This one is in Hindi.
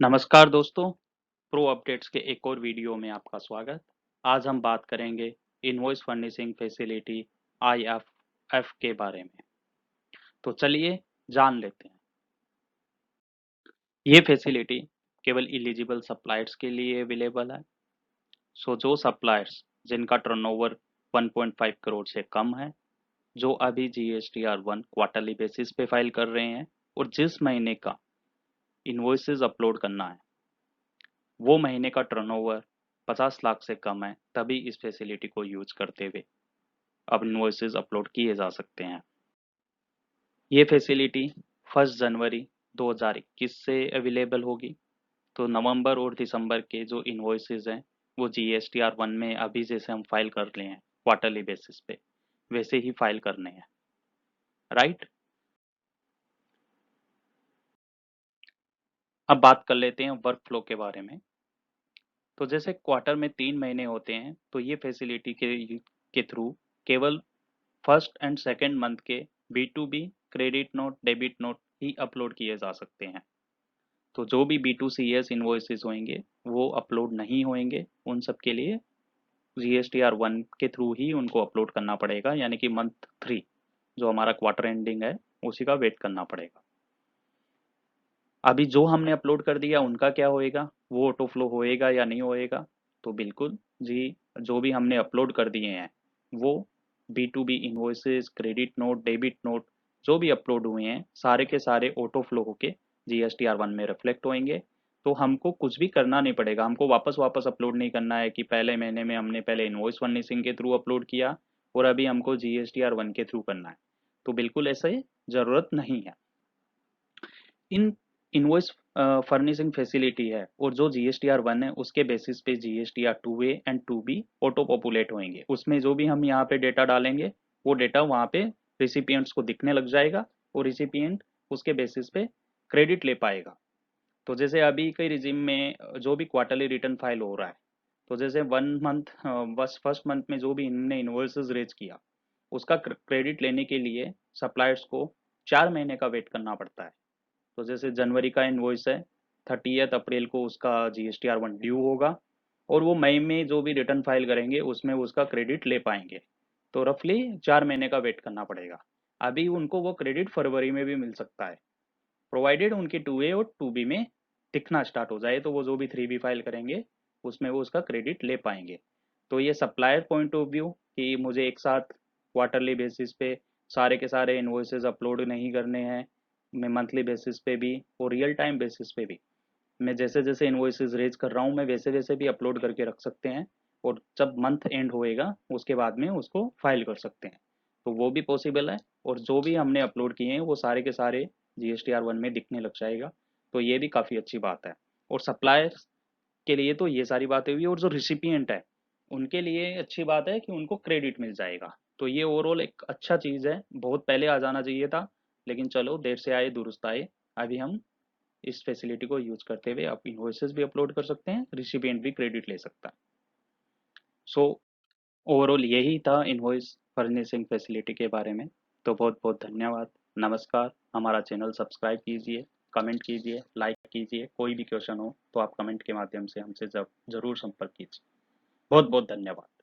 नमस्कार दोस्तों, प्रो अपडेट्स के एक और वीडियो में आपका स्वागत। आज हम बात करेंगे इनवॉइस फर्निशिंग फैसिलिटी आईएफएफ के बारे में। तो चलिए जान लेते हैं। ये फैसिलिटी केवल एलिजिबल सप्लायर्स के लिए अवेलेबल है। सो जो सप्लायर्स जिनका टर्नओवर 1.5 करोड़ से कम है, जो अभी GSTR1 क्वार्टरली बेसिस पे फाइल कर रहे हैं और जिस महीने का इनवॉइसेस अपलोड करना है वो महीने का टर्नओवर 50 लाख से कम है, तभी इस फैसिलिटी को यूज करते हुए अब इनवॉइसेस अपलोड किए जा सकते हैं। ये फैसिलिटी 1 जनवरी 2021 से अवेलेबल होगी। तो नवंबर और दिसंबर के जो इनवॉइसेस हैं वो GSTR1 में अभी जैसे हम फाइल कर रहे हैं क्वार्टरली बेसिस पे, वैसे ही फाइल करने हैं, राइट। अब बात कर लेते हैं वर्क फ्लो के बारे में। तो जैसे क्वार्टर में 3 महीने होते हैं, तो ये फैसिलिटी के थ्रू केवल फर्स्ट एंड सेकंड मंथ के B2B credit note debit note ही अपलोड किए जा सकते हैं। तो जो भी B2CS इनवॉइसेस होंगे वो अपलोड नहीं होंगे। उन सब के लिए GSTR1 के थ्रू ही उनको अपलोड करना पड़ेगा, यानी कि मंथ 3 जो हमारा क्वार्टर एंडिंग है उसी का वेट करना पड़ेगा। अभी जो हमने अपलोड कर दिया उनका क्या होएगा, वो ऑटो फ्लो होएगा या नहीं होएगा? तो बिल्कुल जी, जो भी हमने अपलोड कर दिए हैं वो B2B invoices credit note debit note जो भी अपलोड हुए हैं सारे के सारे ऑटो फ्लो होके GSTR1 में रिफ्लेक्ट होंगे। तो हमको कुछ भी करना नहीं पड़ेगा, हमको वापस वापस अपलोड नहीं करना है कि पहले महीने में हमने पहले इनवॉइस फर्निशिंग के थ्रू अपलोड किया और अभी हमको GSTR1 के थ्रू करना है। तो बिल्कुल ऐसे ज़रूरत नहीं है। इन इनवॉइस फर्निशिंग फैसिलिटी है और जो GSTR1 है उसके बेसिस पे GSTR2A and 2B auto populate होंगे। उसमें जो भी हम यहाँ पे डेटा डालेंगे वो डेटा वहाँ पे रिसिपिएंट्स को दिखने लग जाएगा और रिसिपिएंट उसके बेसिस पे क्रेडिट ले पाएगा। तो जैसे अभी कई रिजिम में जो भी क्वार्टरली रिटर्न फाइल हो रहा है, तो जैसे 1 मंथ बस फर्स्ट मंथ में जो भी इनने इनवॉइसेस रेज किया उसका क्रेडिट लेने के लिए सप्लायर्स को 4 महीने का वेट करना पड़ता है। तो जैसे जनवरी का इनवॉइस है, 30 अप्रैल को उसका GSTR1 ड्यू होगा और वो मई में जो भी रिटर्न फाइल करेंगे उसमें उसका क्रेडिट ले पाएंगे। तो रफली 4 महीने का वेट करना पड़ेगा। अभी उनको वो क्रेडिट फरवरी में भी मिल सकता है, प्रोवाइडेड उनकी 2A और 2B में दिखना स्टार्ट हो जाए, तो वो जो भी 3B फाइल करेंगे उसमें वो उसका क्रेडिट ले पाएंगे। तो ये सप्लायर पॉइंट ऑफ व्यू कि मुझे एक साथ क्वार्टरली बेसिस पे सारे के सारे इनवॉइसेस अपलोड नहीं करने हैं, मैं मंथली बेसिस पे भी और रियल टाइम बेसिस पे भी मैं जैसे जैसे इनवॉइसेस रेज कर रहा हूँ मैं वैसे वैसे भी अपलोड करके रख सकते हैं और जब मंथ एंड होएगा उसके बाद में उसको फाइल कर सकते हैं। तो वो भी पॉसिबल है और जो भी हमने अपलोड किए हैं वो सारे के सारे GSTR1 में दिखने लग जाएगा। तो ये भी काफ़ी अच्छी बात है। और सप्लायर्स के लिए तो ये सारी बातें हुई और जो रिसिपिएंट है उनके लिए अच्छी बात है कि उनको क्रेडिट मिल जाएगा। तो ये ओवरऑल एक अच्छा चीज़ है, बहुत पहले आ जाना चाहिए था, लेकिन चलो देर से आए दुरुस्त आए। अभी हम इस फैसिलिटी को यूज करते हुए आप इनवॉइसेस भी अपलोड कर सकते हैं, रिसिपिएंट भी क्रेडिट ले सकता है। सो ओवरऑल यही था इनवॉइस फर्निशिंग फैसिलिटी के बारे में। तो बहुत बहुत धन्यवाद। नमस्कार। हमारा चैनल सब्सक्राइब कीजिए, कमेंट कीजिए, लाइक कीजिए। कोई भी क्वेश्चन हो तो आप कमेंट के माध्यम से हमसे जरूर संपर्क कीजिए। बहुत बहुत धन्यवाद।